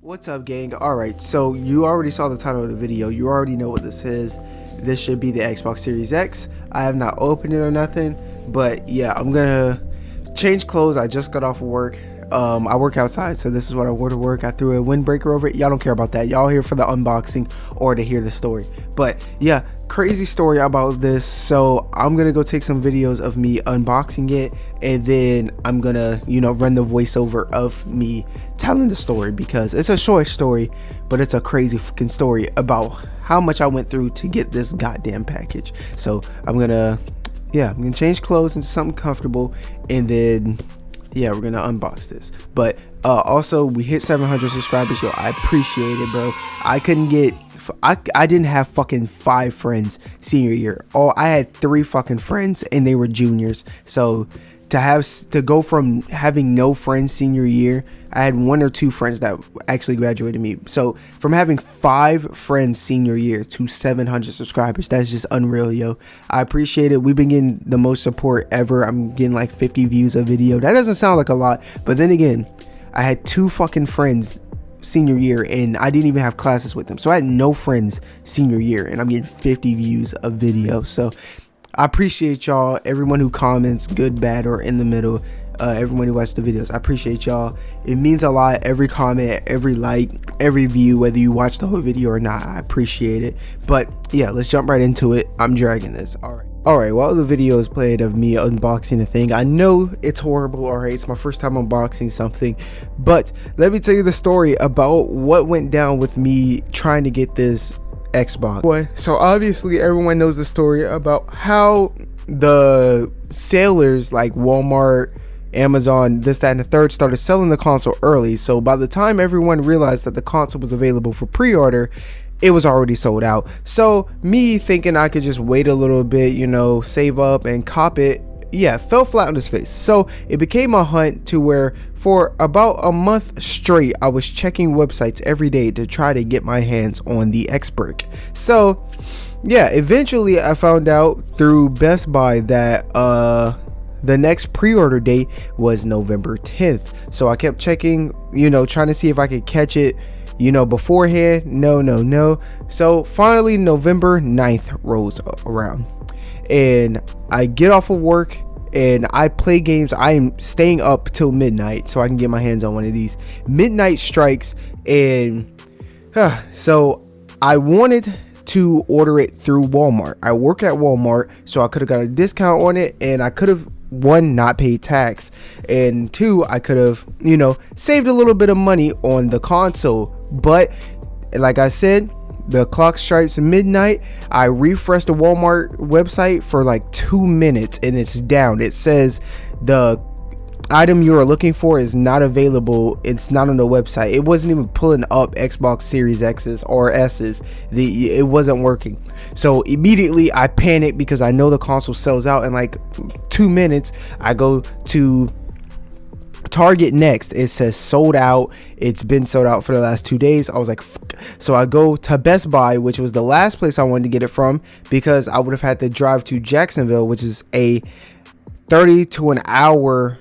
What's up, gang? Alright, so you already saw the title of the video. You already know what this is. This should be the Xbox Series X. I have not opened it or nothing, but yeah, I'm gonna change clothes. I just got off of work. I work outside, so this is what I wore to work. I threw a windbreaker over it. Y'all don't care about that. Y'all here for the unboxing or to hear the story. But yeah, crazy story about this. So I'm gonna go take some videos of me unboxing it, and then I'm gonna, run the voiceover of me telling the story, because it's a short story, but it's a crazy fucking story about how much I went through to get this goddamn package. So I'm gonna change clothes into something comfortable, and then yeah, we're gonna unbox this. But also, we hit 700 subscribers. Yo, I appreciate it, bro. I didn't have fucking 5 friends senior year. I had 3 fucking friends, and they were juniors. So to go from having no friends senior year, I had 1 or 2 friends that actually graduated me. So from having 5 friends senior year to 700 subscribers, that's just unreal, yo. I appreciate it. We've been getting the most support ever. I'm getting like 50 views a video. That doesn't sound like a lot, but then again, I had 2 fucking friends senior year, and I didn't even have classes with them. So I had no friends senior year, and I'm getting 50 views a video. So I appreciate y'all, everyone who comments, good, bad, or in the middle, everyone who watches the videos. I appreciate y'all. It means a lot. Every comment, every like, every view, whether you watch the whole video or not, I appreciate it. But yeah, let's jump right into it. I'm dragging this. Alright, while the video is played of me unboxing the thing, I know it's horrible. Alright, it's my first time unboxing something, but let me tell you the story about what went down with me trying to get this Xbox. So obviously everyone knows the story about how the sellers like Walmart, Amazon, this, that, and the third started selling the console early. So by the time everyone realized that the console was available for pre-order, it was already sold out. So me thinking I could just wait a little bit, save up and cop it, yeah, fell flat on his face. So it became a hunt to where for about a month straight, I was checking websites every day to try to get my hands on the X-Brick. So yeah, eventually I found out through Best Buy that the next pre-order date was November 10th. So I kept checking, trying to see if I could catch it, beforehand. No. So finally November 9th rolls around, and I get off of work and I play games. I am staying up till midnight so I can get my hands on one of these. Midnight strikes, and so I wanted to order it through Walmart. I work at Walmart, so I could have got a discount on it, and I could have, 1, not paid tax, and 2, I could have, saved a little bit of money on the console. But like I said, the clock strikes midnight. I refreshed the Walmart website for like 2 minutes, and it's down. It says the item you are looking for is not available. It's not on the website. It wasn't even pulling up Xbox Series X's or S's. It wasn't working. So immediately I panicked, because I know the console sells out in like 2 minutes. I go to Target next. It says sold out. It's been sold out for the last 2 days. I was like, fuck. So I go to Best Buy, which was the last place I wanted to get it from, because I would have had to drive to Jacksonville, which is a 30 to an hour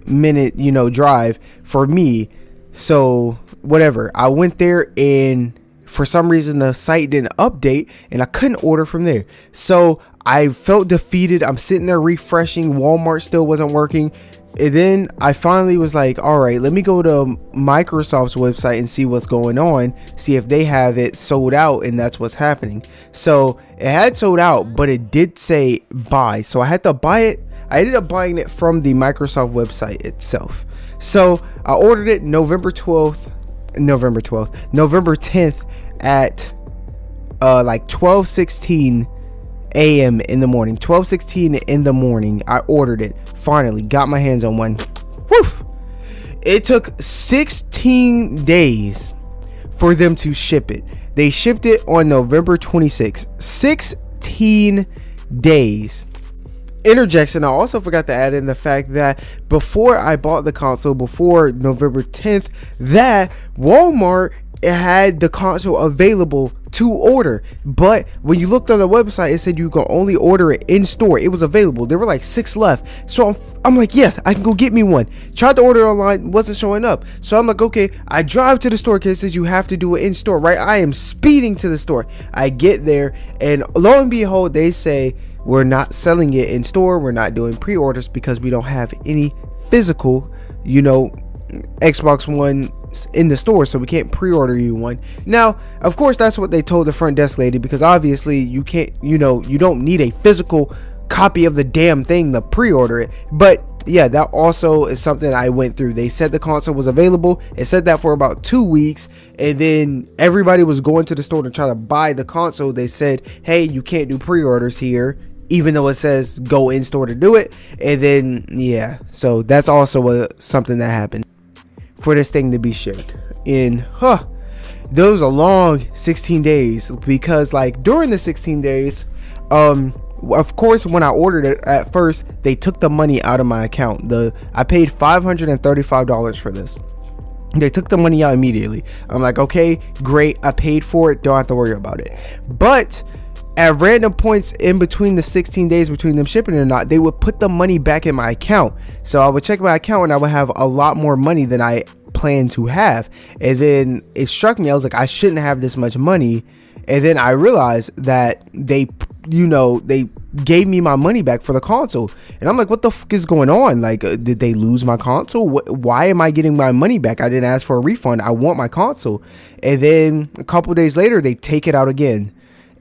minute drive for me. So whatever, I went there, and for some reason the site didn't update, and I couldn't order from there. So I felt defeated. I'm sitting there refreshing. Walmart still wasn't working. And then I finally was like, all right, let me go to Microsoft's website and see what's going on, see if they have it sold out, and that's what's happening. So it had sold out, but it did say buy, so I had to buy it. I ended up buying it from the Microsoft website itself. So I ordered it November 10th at like 12:16 a.m. in the morning. 12:16 in the morning, I ordered it. Finally got my hands on one. Woof. It took 16 days for them to ship it. They shipped it on November 26th. 16 days. Interjection, I also forgot to add in the fact that before I bought the console, before November 10th, that Walmart it had the console available to order, but when you looked on the website, it said you can only order it in store. It was available. There were like 6 left, so I'm like, yes, I can go get me one. Tried to order it online, wasn't showing up, so I'm like, okay, I drive to the store because it says you have to do it in store, right? I am speeding to the store. I get there, and lo and behold, they say we're not selling it in store. We're not doing pre-orders because we don't have any physical, Xbox One in the store, so we can't pre-order you one. Now, of course, that's what they told the front desk lady, because obviously you can't, you don't need a physical copy of the damn thing to pre-order it. But yeah, that also is something I went through. They said the console was available. It said that for about 2 weeks, and then everybody was going to the store to try to buy the console. They said, hey, you can't do pre-orders here, even though it says go in store to do it. And then yeah, so that's also something that happened for this thing to be shipped in. There was a long 16 days, because like during the 16 days, of course, when I ordered it at first, they took the money out of my account. I paid $535 for this. They took the money out immediately. I'm like, okay, great, I paid for it, don't have to worry about it. But at random points in between the 16 days between them shipping it or not, they would put the money back in my account. So I would check my account and I would have a lot more money than I planned to have. And then it struck me, I was like, I shouldn't have this much money. And then I realized that they gave me my money back for the console. And I'm like, what the fuck is going on? Like, did they lose my console? Why am I getting my money back? I didn't ask for a refund. I want my console. And then a couple days later, they take it out again.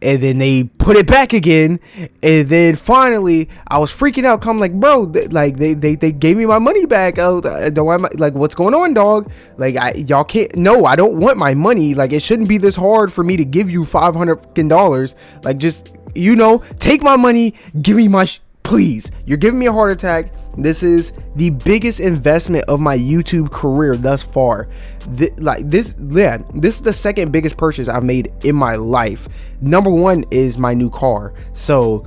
And then they put it back again. And then finally, I was freaking out. I'm like, bro, they gave me my money back. Oh, like, what's going on, dog? Like, y'all can't. No, I don't want my money. Like, it shouldn't be this hard for me to give you $500. Like, just, take my money. Give me my. Please, you're giving me a heart attack. This is the biggest investment of my YouTube career thus far. This is the second biggest purchase I've made in my life. Number one is my new car. So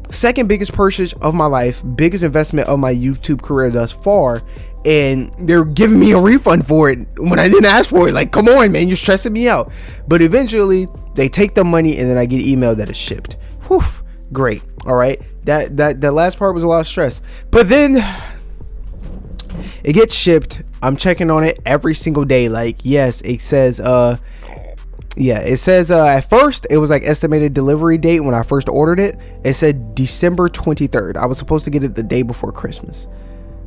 second biggest purchase of my life, biggest investment of my YouTube career thus far. And they're giving me a refund for it when I didn't ask for it. Like, come on, man, you're stressing me out. But eventually they take the money and then I get email that it's shipped. Whew, great. All right, that last part was a lot of stress, but then it gets shipped. I'm checking on it every single day. Like, yes, it says it says at first it was like estimated delivery date when I first ordered it. It said December 23rd. I was supposed to get it the day before Christmas,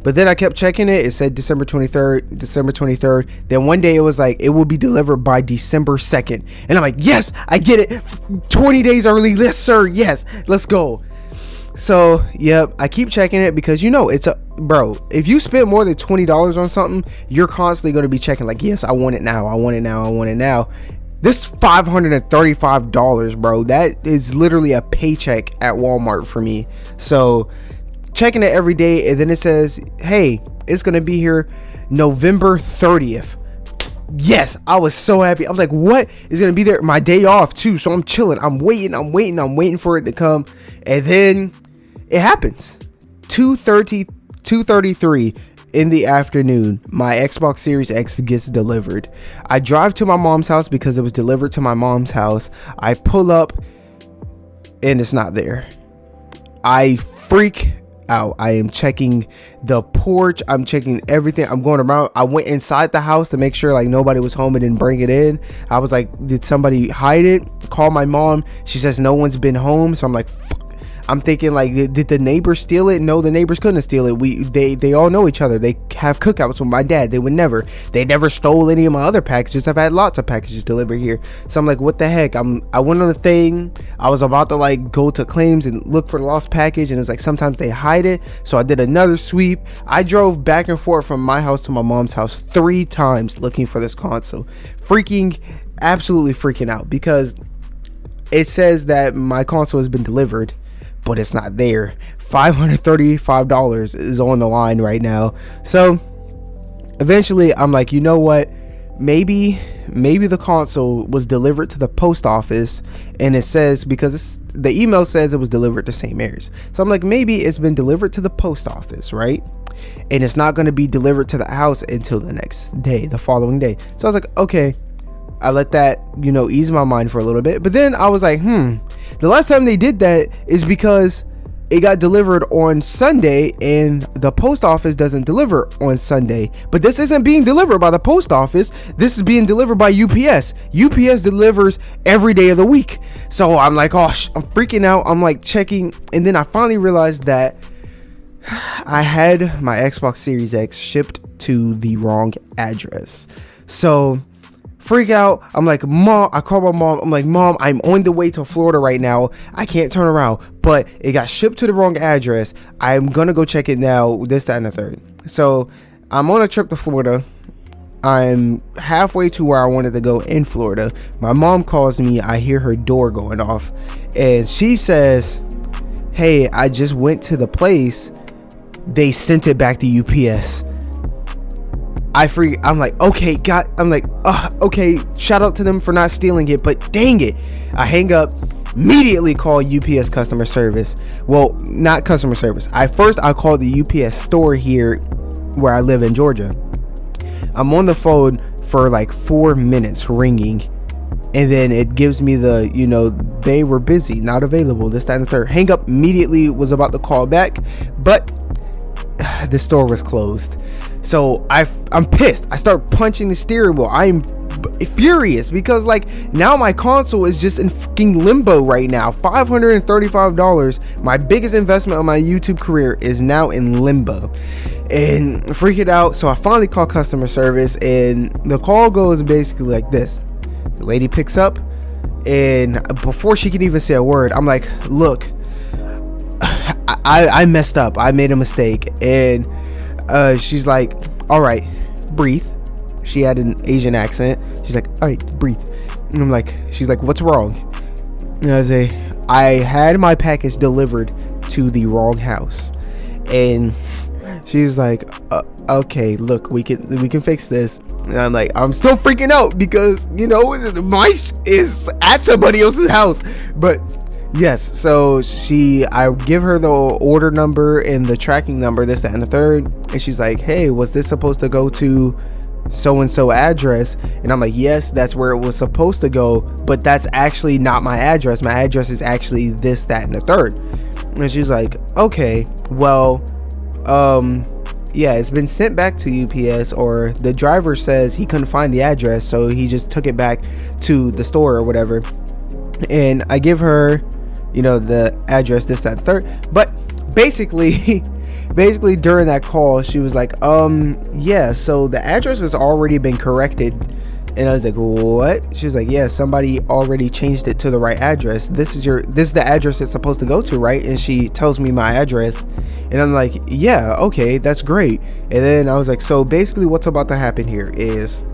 but then I kept checking it. It said December 23rd. Then one day it was like, it will be delivered by December 2nd. And I'm like, yes, I get it. 20 days early. Yes, sir. Yes, let's go. So, yep, I keep checking it because, it's bro, if you spend more than $20 on something, you're constantly going to be checking like, yes, I want it now. I want it now. I want it now. This $535, bro, that is literally a paycheck at Walmart for me. So checking it every day, and then it says, hey, it's gonna be here November 30th. Yes, I was so happy. I was like, what is gonna be there? My day off too, so I'm chilling. I'm waiting for it to come, and then it happens. 2:33 in the afternoon, my Xbox Series X gets delivered. I drive to my mom's house because it was delivered to my mom's house. I pull up and it's not there. I freak out. I am checking the porch. I'm checking everything. I'm going around. I went inside the house to make sure like nobody was home and didn't bring it in. I was like, did somebody hide it? Call my mom. She says no one's been home. So I'm like, fuck. I'm thinking like, did the neighbors steal it? No, the neighbors couldn't steal it. They all know each other. They have cookouts with my dad. They never stole any of my other packages. I've had lots of packages delivered here. So I'm like, what the heck? I went on the thing. I was about to like go to claims and look for the lost package, and it's like sometimes they hide it. So I did another sweep. I drove back and forth from my house to my mom's house 3 times looking for this console. Absolutely freaking out because it says that my console has been delivered, but it's not there. $535 is on the line right now. So eventually I'm like, you know what, maybe the console was delivered to the post office, and it says, because the email says it was delivered to St. Mary's, so I'm like, maybe it's been delivered to the post office, right? And it's not going to be delivered to the house until the next day, the following day. So I was like, okay, I let that, you know, ease my mind for a little bit. But then I was like, the last time they did that is because it got delivered on Sunday, and the post office doesn't deliver on Sunday. But this isn't being delivered by the post office. This is being delivered by UPS. UPS delivers every day of the week. So I'm like, oh, I'm freaking out. I'm like checking. And then I finally realized that I had my Xbox Series X shipped to the wrong address. So freak out. I'm like, Mom, I call my mom. I'm like, Mom, I'm on the way to Florida right now. I can't turn around, but it got shipped to the wrong address. I'm gonna go check it now, this, that, and the third. So I'm on a trip to Florida. I'm halfway to where I wanted to go in Florida. My mom calls me. I hear her door going off, and she says, hey, I just went to the place. They sent it back to UPS. I'm like, okay, okay, shout out to them for not stealing it, but dang it. I hang up, immediately call UPS customer service. Well, not customer service. I called the UPS store here where I live in Georgia. I'm on the phone for like 4 minutes ringing, and then it gives me the, you know, they were busy, not available, this, that, and the third. Hang up immediately, was about to call back, but the store was closed. So I'm pissed. I start punching the steering wheel. I'm furious because like now my console is just in fucking limbo right now. $535, my biggest investment of my YouTube career, is now in limbo, and freaking out. So I finally call customer service, and the call goes basically like this. The lady picks up, and before she can even say a word, I'm like, look, I messed up. I made a mistake. And she's like, all right, breathe. She had an Asian accent. She's like, all right, breathe. And I'm like, she's like, what's wrong? And I say, I had my package delivered to the wrong house. And she's like, okay, look, we can fix this. And I'm like, I'm still freaking out because, you know, my is at somebody else's house. But yes, so I give her the order number and the tracking number, this, that, and the third, and she's like, hey, was this supposed to go to so and so address? And I'm like, yes, that's where it was supposed to go, but that's actually not my address. My address is actually this, that, and the third. And she's like, okay, well, yeah, it's been sent back to UPS, or the driver says he couldn't find the address, so he just took it back to the store or whatever. And I give her, you know, the address, this, that, and third. But basically during that call, she was like, yeah, so the address has already been corrected. And I was like, what? She was like, yeah, somebody already changed it to the right address. This is the address it's supposed to go to, right? And she tells me my address, and I'm like, yeah, okay, that's great. And then I was like, so basically what's about to happen here is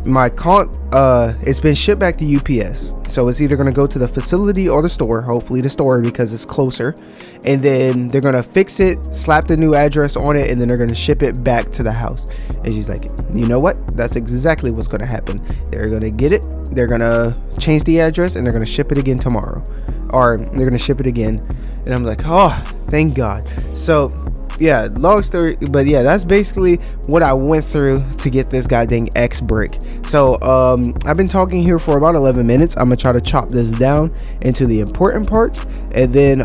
it's been shipped back to UPS, so it's either going to go to the facility or the store, hopefully the store because it's closer, and then they're going to fix it, slap the new address on it, and then they're going to ship it back to the house. And she's like, you know what, that's exactly what's going to happen. They're going to get it, they're going to change the address, and they're going to ship it again tomorrow, or they're going to ship it again. And I'm like, oh, thank God. So yeah, long story, but yeah, that's basically what I went through to get this goddamn X brick. So I've been talking here for about 11 minutes. I'm gonna try to chop this down into the important parts, and then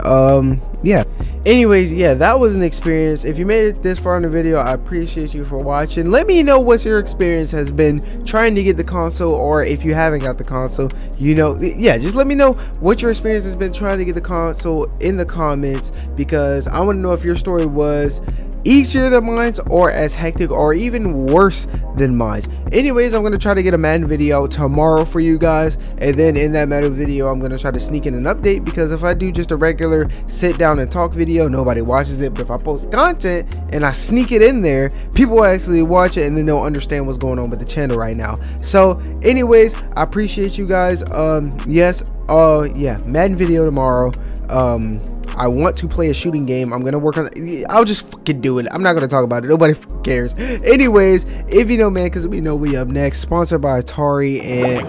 yeah, anyways, yeah, that was an experience. If you made it this far in the video, I appreciate you for watching. Let me know what your experience has been trying to get the console, or if you haven't got the console, you know, yeah, just let me know what your experience has been trying to get the console in the comments, because I want to know if your story was easier than mine, or as hectic, or even worse than mine. Anyways, I'm gonna try to get a Madden video tomorrow for you guys, and then in that Madden video I'm gonna try to sneak in an update, because if I do just a regular sit down and talk video, nobody watches it. But if I post content and I sneak it in there, people will actually watch it, and then they'll understand what's going on with the channel right now. So anyways, I appreciate you guys. Yes, yeah, Madden video tomorrow. I want to play a shooting game. I'm gonna work on it. I'll just fucking do it. I'm not gonna talk about it. Nobody cares. Anyways, if you know, man, because we know we up next. Sponsored by Atari, and